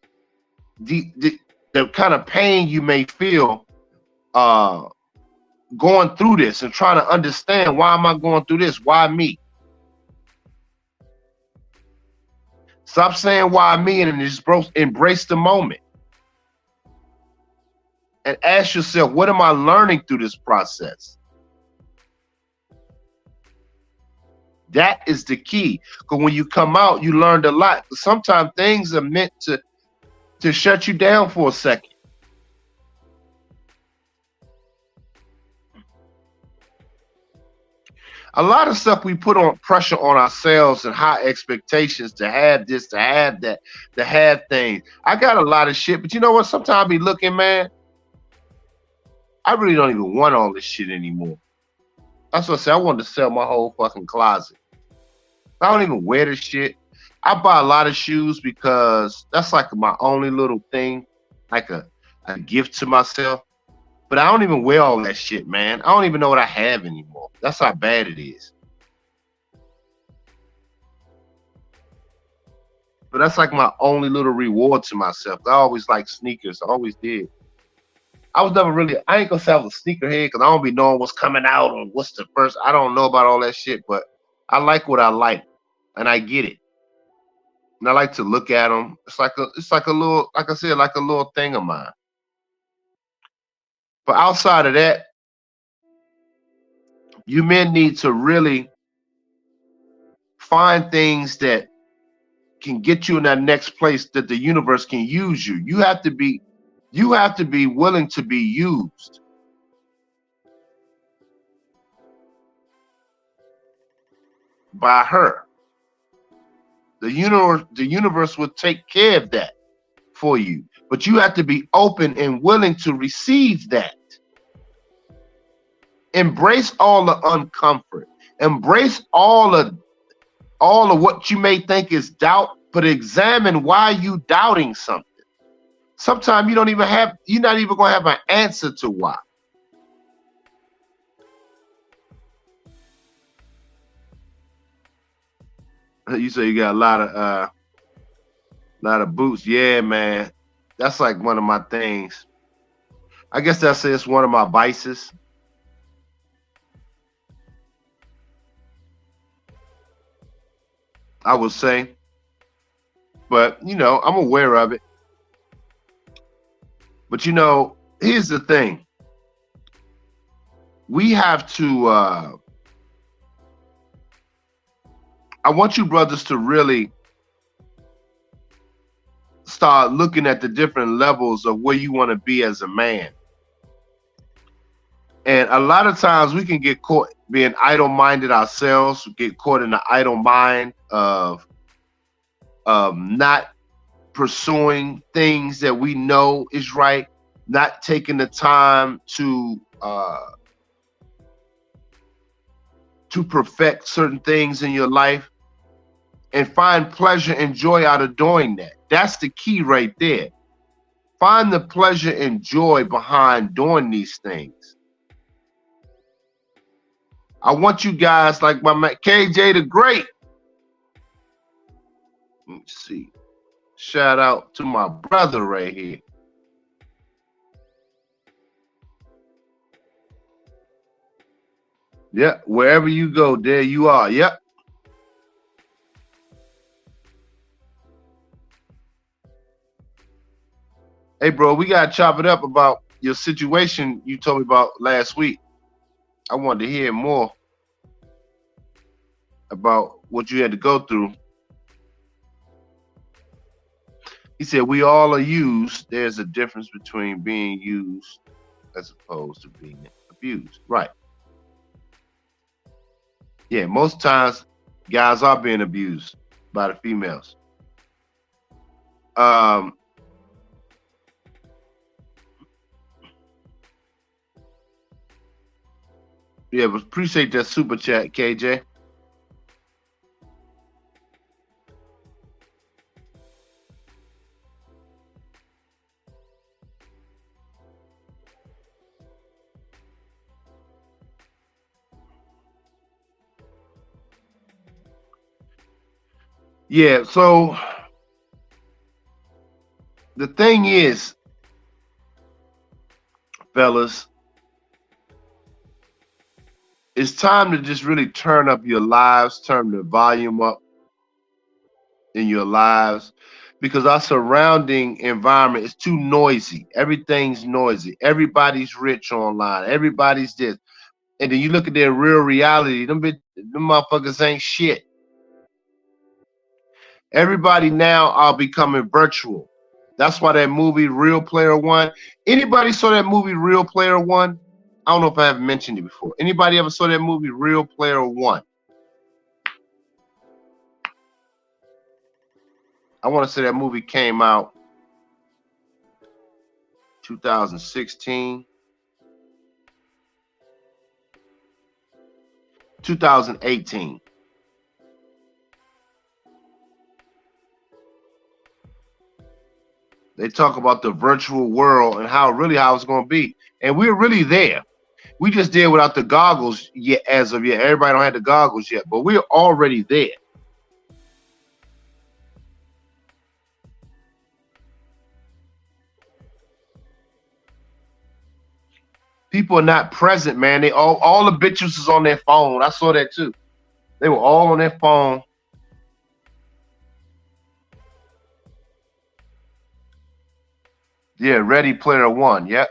the kind of pain you may feel going through this and trying to understand, why am I going through this? Why me? Stop saying why me and just embrace the moment. And ask yourself, what am I learning through this process? That is the key. Because when you come out, you learned a lot. Sometimes things are meant to shut you down for a second. A lot of stuff we put on pressure on ourselves and high expectations to have this, to have that, to have things. I got a lot of shit, but you know what? Sometimes I be looking, man, I really don't even want all this shit anymore. That's what I said. I wanted to sell my whole fucking closet. I don't even wear this shit. I buy a lot of shoes because that's like my only little thing, like a gift to myself. But I don't even wear all that shit, man. I don't even know what I have anymore. That's how bad it is. But that's like my only little reward to myself. I always like sneakers. I always did. I was never really, I ain't gonna say I was a sneakerhead because I don't be knowing what's coming out or what's the first. I don't know about all that shit, but I like what I like and I get it. And I like to look at them. It's like a little, like I said, like a little thing of mine. But outside of that, you men need to really find things that can get you in that next place that the universe can use you. You have to be willing to be used. By her. The universe will take care of that for you. But you have to be open and willing to receive that. Embrace all the uncomfort. Embrace all of what you may think is doubt, but examine why you doubting something. Sometimes you're not even gonna have an answer to why. You say you got a lot of boots. Yeah, man. That's like one of my things. I guess it's one of my vices. I would say. But I'm aware of it. But here's the thing. We have to I want you brothers to really start looking at the different levels of where you want to be as a man. And a lot of times we can get caught being idle-minded ourselves, get caught in the idle mind of not pursuing things that we know is right, not taking the time to perfect certain things in your life and find pleasure and joy out of doing that. That's the key right there. Find the pleasure and joy behind doing these things. I want you guys like my man KJ the Great. Let me see. Shout out to my brother right here. Yeah, wherever you go, there you are. Yep. Hey, bro, we gotta chop it up about your situation you told me about last week. I wanted to hear more about what you had to go through. He said, we all are used. There's a difference between being used as opposed to being abused. Right. Yeah, most times guys are being abused by the females. Um, yeah, but appreciate that super chat, KJ. Yeah, so the thing is, fellas, it's time to just really turn up your lives, turn the volume up in your lives, because our surrounding environment is too noisy. Everything's noisy. Everybody's rich online. Everybody's this. And then you look at their real reality, them motherfuckers ain't shit. Everybody now are becoming virtual. That's why that movie Real Player One. Anybody saw that movie Real Player One? I don't know if I haven't mentioned it before. Anybody ever saw that movie Real Player One? I want to say that movie came out 2016, 2018. They talk about the virtual world and how it's going to be. And we're really there. We just did without the goggles yet as of yet. Everybody don't have the goggles yet, but we're already there. People are not present, man. They all the bitches is on their phone. I saw that too. They were all on their phone. Yeah, Ready Player One. Yep.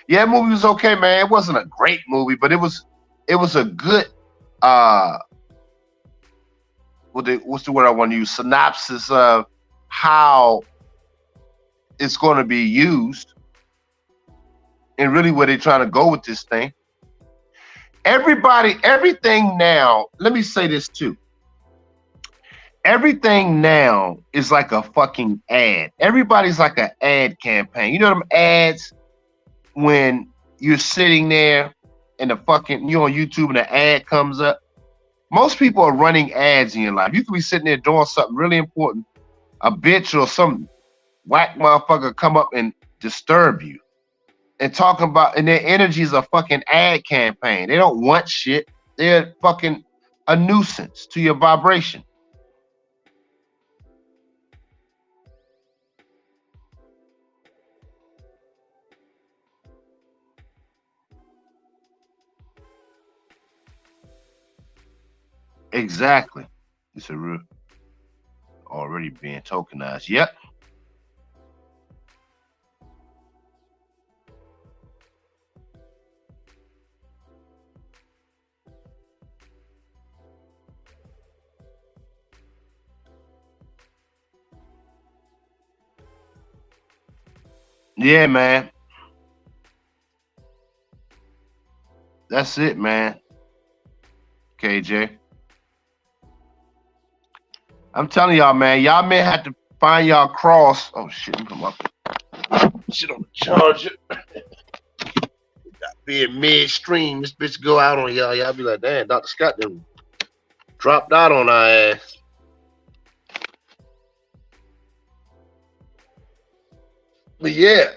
Yeah, that movie was okay, man. It wasn't a great movie, but it was a good what's the word I want to use? Synopsis of how it's going to be used and really where they're trying to go with this thing. Everything now, let me say this too. Everything now is like a fucking ad. Everybody's like an ad campaign. You know them ads when you're sitting there and you're on YouTube and the ad comes up? Most people are running ads in your life. You could be sitting there doing something really important. A bitch or some whack motherfucker come up and disturb you and talking about, and their energy is a fucking ad campaign. They don't want shit. They're fucking a nuisance to your vibration. Exactly. It's a real already being tokenized. Yep. Yeah, man. That's it, man. KJ. I'm telling y'all, man, y'all may have to find y'all cross. Oh shit, come up. Shit on the charger. Being midstream, this bitch go out on y'all. Y'all be like, damn, Dr. Scott done dropped out on our ass. But yeah,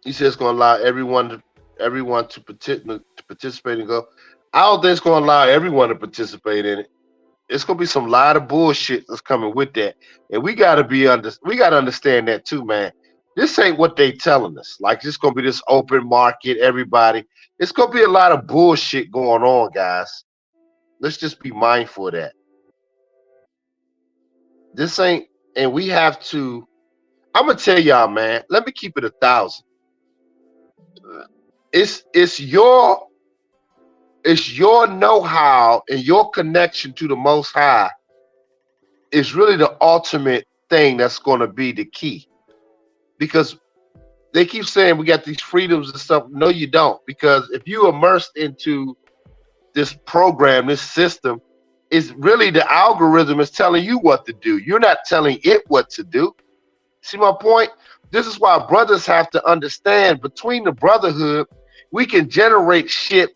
he says it's gonna allow everyone to participate and go. I don't think it's gonna allow everyone to participate in it. It's gonna be some lot of bullshit that's coming with that, and we gotta understand that too, man. This ain't what they telling us. Like it's gonna be this open market, everybody. It's gonna be a lot of bullshit going on, guys. Let's just be mindful of that. This ain't, and we have to. I'm gonna tell y'all, man. Let me keep it 1,000. It's your know-how and your connection to the Most High is really the ultimate thing that's going to be the key. Because they keep saying we got these freedoms and stuff. No, you don't. Because if you immersed into this program, this system, is really the algorithm is telling you what to do. You're not telling it what to do. See my point? This is why brothers have to understand between the brotherhood, we can generate shit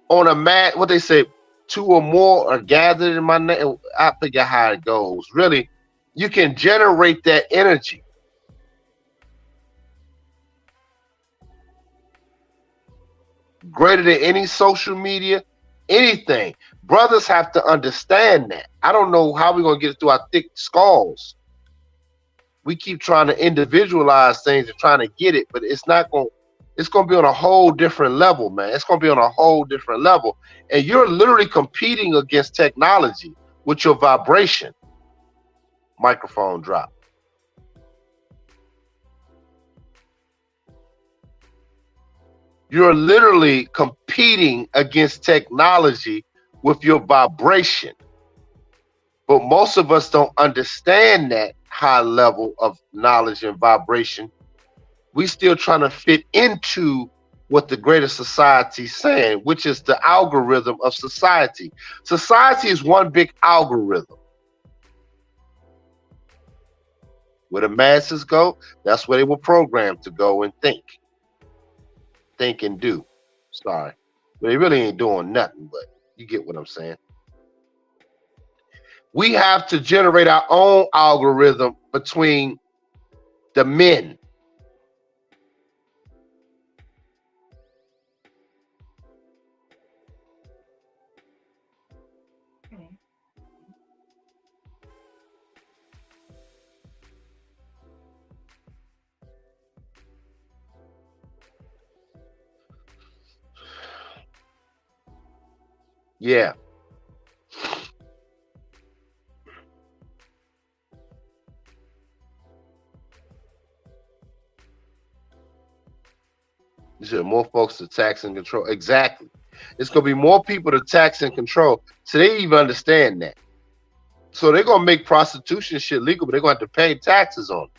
on a mat. What they say, two or more are gathered in my name. I forget how it goes. Really, you can generate that energy. Greater than any social media, anything. Brothers have to understand that. I don't know how we're going to get it through our thick skulls. We keep trying to individualize things and trying to get it, but it's not going. It's going to be on a whole different level, man. It's going to be on a whole different level, and you're literally competing against technology with your vibration. Microphone drop. You're literally competing against technology with your vibration. But most of us don't understand that high level of knowledge and vibration. We still trying to fit into what the greater society is saying, which is the algorithm of society. Society is one big algorithm. Where the masses go, that's where they were programmed to go and think. Think and do. Sorry. But they really ain't doing nothing, but you get what I'm saying. We have to generate our own algorithm between the men. Yeah. You said more folks to tax and control. Exactly. It's going to be more people to tax and control. So they even understand that. So they're going to make prostitution shit legal, but they're going to have to pay taxes on it.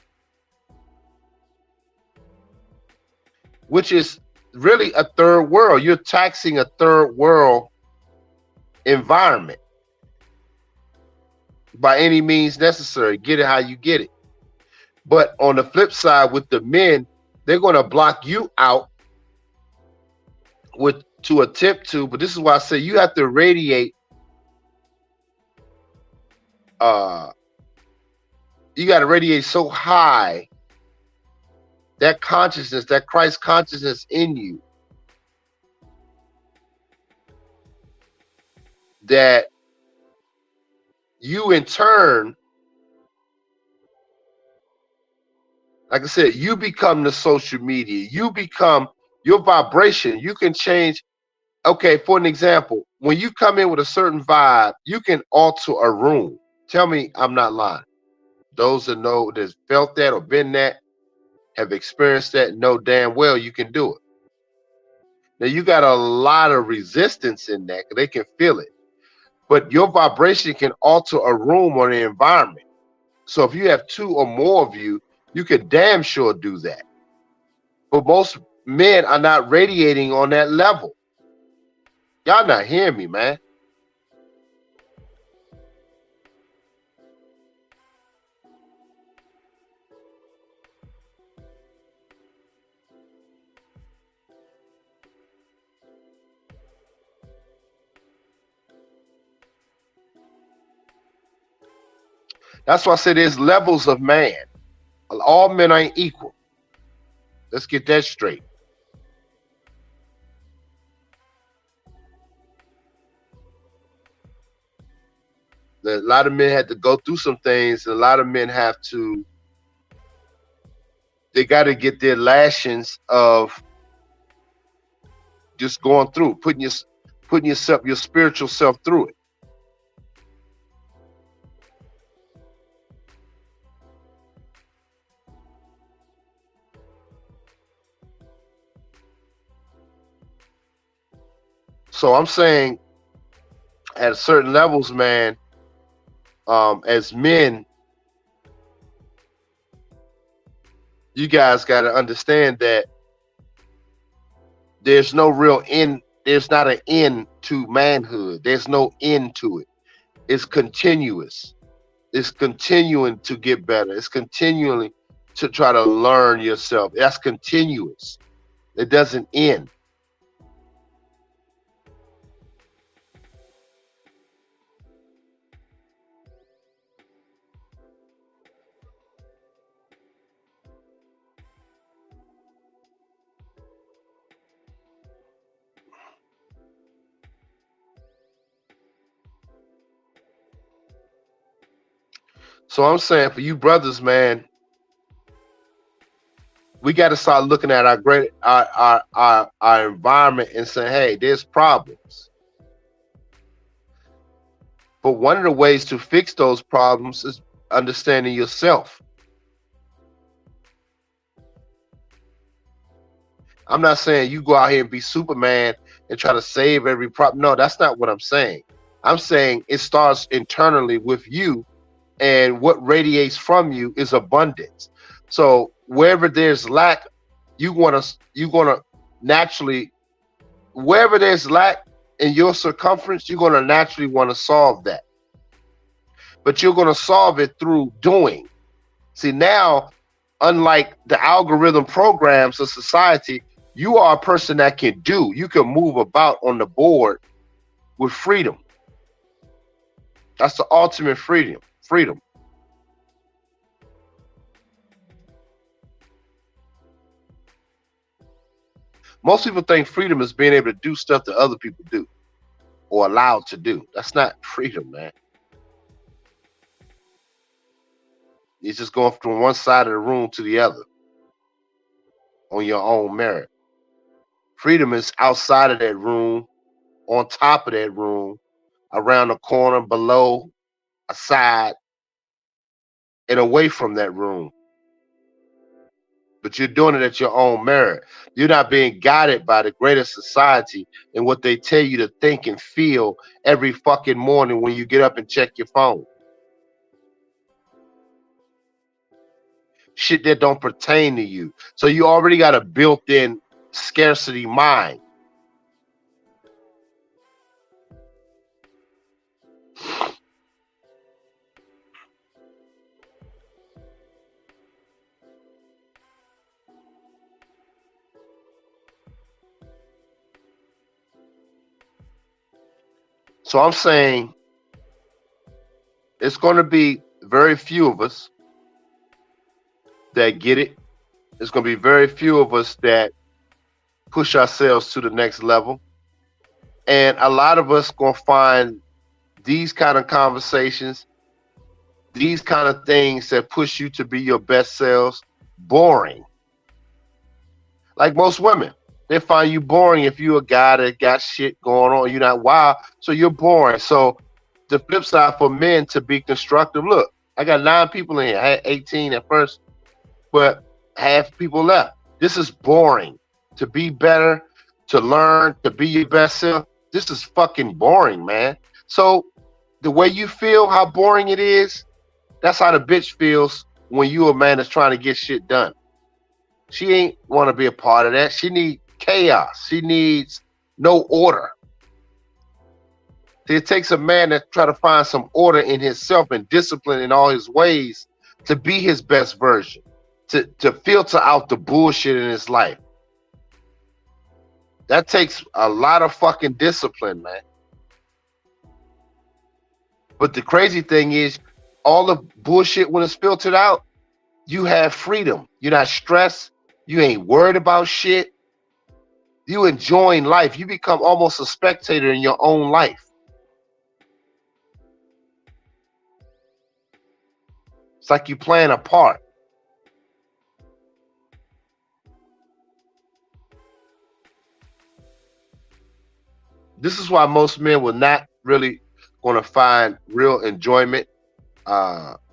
Which is really a third world. You're taxing a third world environment by any means necessary. Get it how you get it. But on the flip side, with the men, they're going to block you out with to attempt to. But this is why I say you have to radiate. You got to radiate so high that consciousness, that Christ consciousness in you, that you in turn, like I said, you become the social media. You become your vibration. You can change. Okay, for an example, when you come in with a certain vibe, you can alter a room. Tell me I'm not lying. Those that know, that's felt that or been that, have experienced that, know damn well you can do it. Now you got a lot of resistance in that because they can feel it. But your vibration can alter a room or the environment. So if you have two or more of you, you could damn sure do that. But most men are not radiating on that level. Y'all not hearing me, man. That's why I say there's levels of man. All men ain't equal. Let's get that straight. A lot of men had to go through some things. A lot of men have to, they got to get their lashings of just going through, putting yourself, your spiritual self through it. So I'm saying at certain levels, man, as men, you guys got to understand that there's no real end. There's not an end to manhood. There's no end to it. It's continuous. It's continuing to get better. It's continually to try to learn yourself. That's continuous. It doesn't end. So I'm saying for you brothers, man, we got to start looking at our environment and saying, hey, there's problems. But one of the ways to fix those problems is understanding yourself. I'm not saying you go out here and be Superman and try to save every problem. No, that's not what I'm saying. I'm saying it starts internally with you, and what radiates from you is abundance. So wherever there's lack, you're gonna naturally, wherever there's lack in your circumference, you're gonna naturally want to solve that. But you're gonna solve it through doing. See, now, unlike the algorithm programs of society, you are a person that can do. You can move about on the board with freedom. That's the ultimate freedom. Freedom. Most people think freedom is being able to do stuff that other people do or allowed to do. That's not freedom, man. It's just going from one side of the room to the other on your own merit. Freedom is outside of that room, on top of that room, around the corner, below, aside, and away from that room. But you're doing it at your own merit. You're not being guided by the greater society and what they tell you to think and feel every fucking morning when you get up and check your phone. Shit that don't pertain to you. So you already got a built-in scarcity mind. So I'm saying it's going to be very few of us that get it. There's going to be very few of us that push ourselves to the next level. And a lot of us going to find these kind of conversations, these kind of things that push you to be your best selves, boring. Like most women, they find you boring if you're a guy that got shit going on. You're not wild, so you're boring. So the flip side for men to be constructive, look, I got 9 people in here. I had 18 at first, but half people left. This is boring. To be better, to learn, to be your best self, this is fucking boring, man. So the way you feel, how boring it is, that's how the bitch feels when you a man that's trying to get shit done. She ain't want to be a part of that. She need chaos. She needs no order. It takes a man that try to find some order in himself and discipline in all his ways to be his best version, to filter out the bullshit in his life. That takes a lot of fucking discipline, man. But the crazy thing is, all the bullshit, when it's filtered out, you have freedom. You're not stressed. You ain't worried about shit. You enjoying life. You become almost a spectator in your own life. It's like you playing a part. This is why most men will not really going to find real enjoyment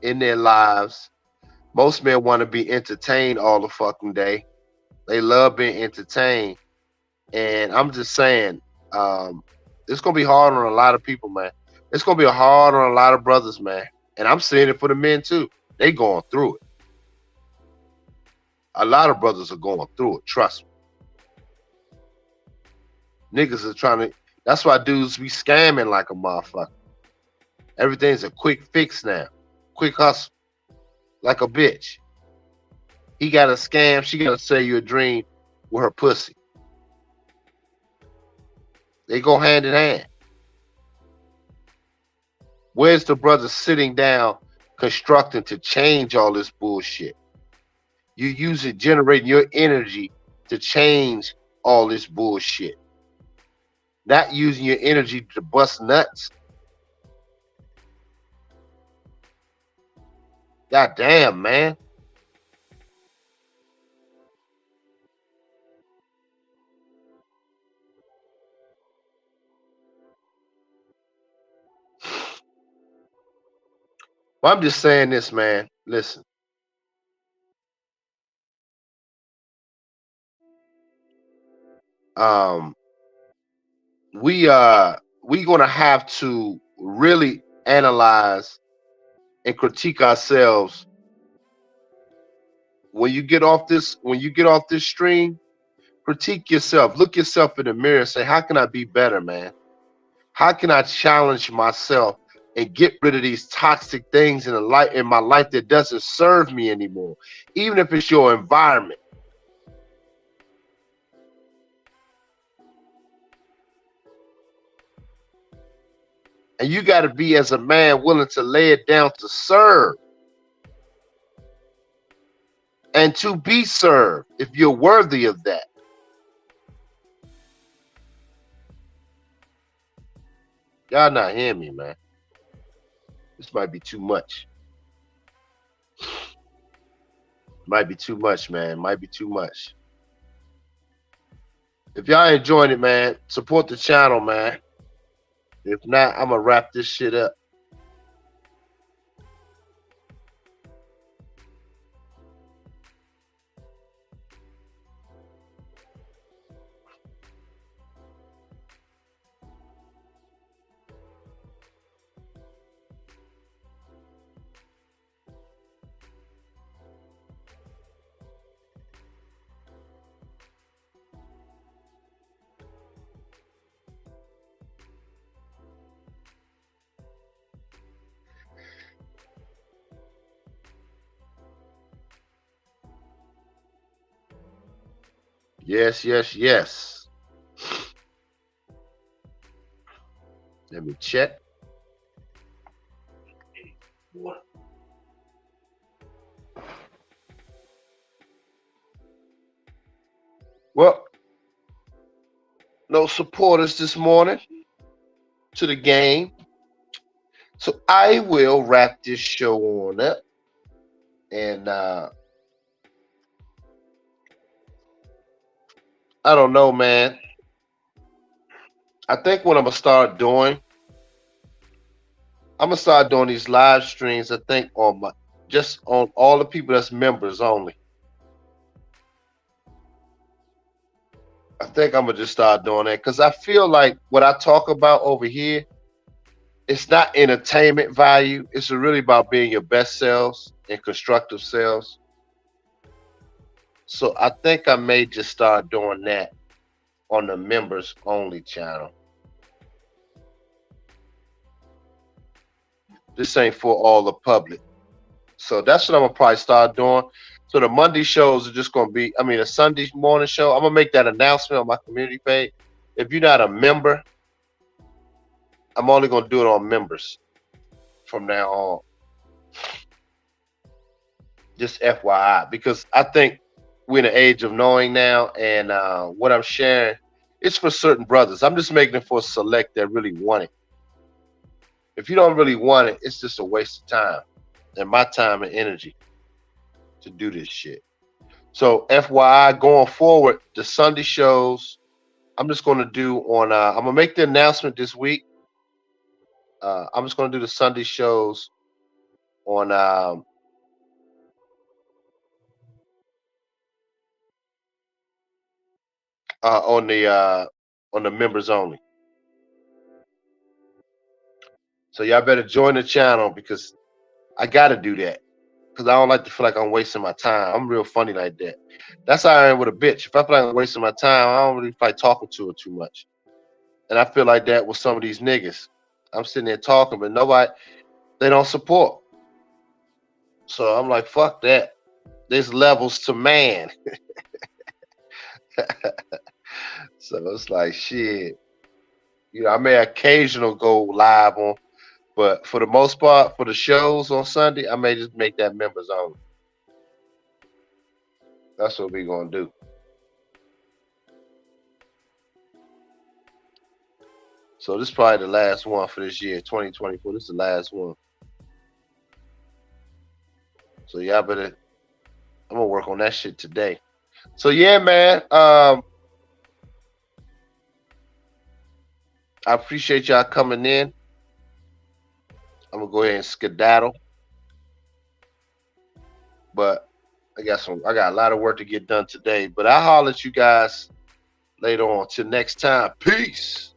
in their lives. Most men want to be entertained all the fucking day. They love being entertained. And I'm just saying, It's gonna be hard on a lot of people, man. It's gonna be hard on a lot of brothers, man. And I'm saying it for the men too. They going through it. A lot of brothers are going through it. Trust me. Niggas are trying to. That's why dudes be scamming like a motherfucker. Everything's a quick fix now. Quick hustle. Like a bitch. He got a scam. She got to sell you a dream with her pussy. They go hand in hand. Where's the brother sitting down, constructing to change all this bullshit? You use it, generating your energy to change all this bullshit. Not using your energy to bust nuts. God damn, man. Well, I'm just saying this, man. Listen. Um, we gonna have to really analyze and critique ourselves when you get off this stream. Critique yourself, look yourself in the mirror and say, how can I be better, man? How can I challenge myself and get rid of these toxic things in my life that doesn't serve me anymore? Even if it's your environment. And you got to be, as a man, willing to lay it down to serve and to be served if you're worthy of that. Y'all not hearing me, man. This might be too much. Might be too much, man. Might be too much. If y'all enjoying it, man, support the channel, man. If not, I'm gonna wrap this shit up. Yes, yes, yes. Let me check. Well, no supporters this morning to the game. So I will wrap this show on up. And I don't know, man. I think what I'm gonna start doing these live streams. I think on just on all the people that's members only. I think I'm gonna just start doing that because I feel like what I talk about over here, it's not entertainment value. It's really about being your best selves and constructive selves. So I think I may just start doing that on the members only channel. This ain't for all the public. So that's what I'm gonna probably start doing. So the Monday shows are just gonna be, I mean, a Sunday morning show. I'm gonna make that announcement on my community page. If you're not a member, I'm only gonna do it on members from now on. Just FYI, because I think we're in the age of knowing now, and what I'm sharing, it's for certain brothers. I'm just making it for a select that really want it. If you don't really want it, it's just a waste of time and my time and energy to do this shit. So FYI, going forward, the Sunday shows I'm just going to do on. I'm gonna make the announcement this week. I'm just going to do the Sunday shows on uh, on the uh, on the members only. So y'all better join the channel because I gotta do that. Because I don't like to feel like I'm wasting my time. I'm real funny like that. That's how I am with a bitch. If I feel like I'm wasting my time, I don't really like talking to her too much. And I feel like that with some of these niggas. I'm sitting there talking, but nobody, they don't support. So I'm like, fuck that. There's levels to man. So it's like, shit. You know, I may occasional go live on, but for the most part, for the shows on Sunday, I may just make that members only. That's what we gonna do. So this is probably the last one for this year, 2024. This is the last one. So y'all better, I'm gonna work on that shit today. So yeah, man. I appreciate y'all coming in. I'm gonna go ahead and skedaddle. But I got a lot of work to get done today. But I'll holler at you guys later on. Till next time. Peace.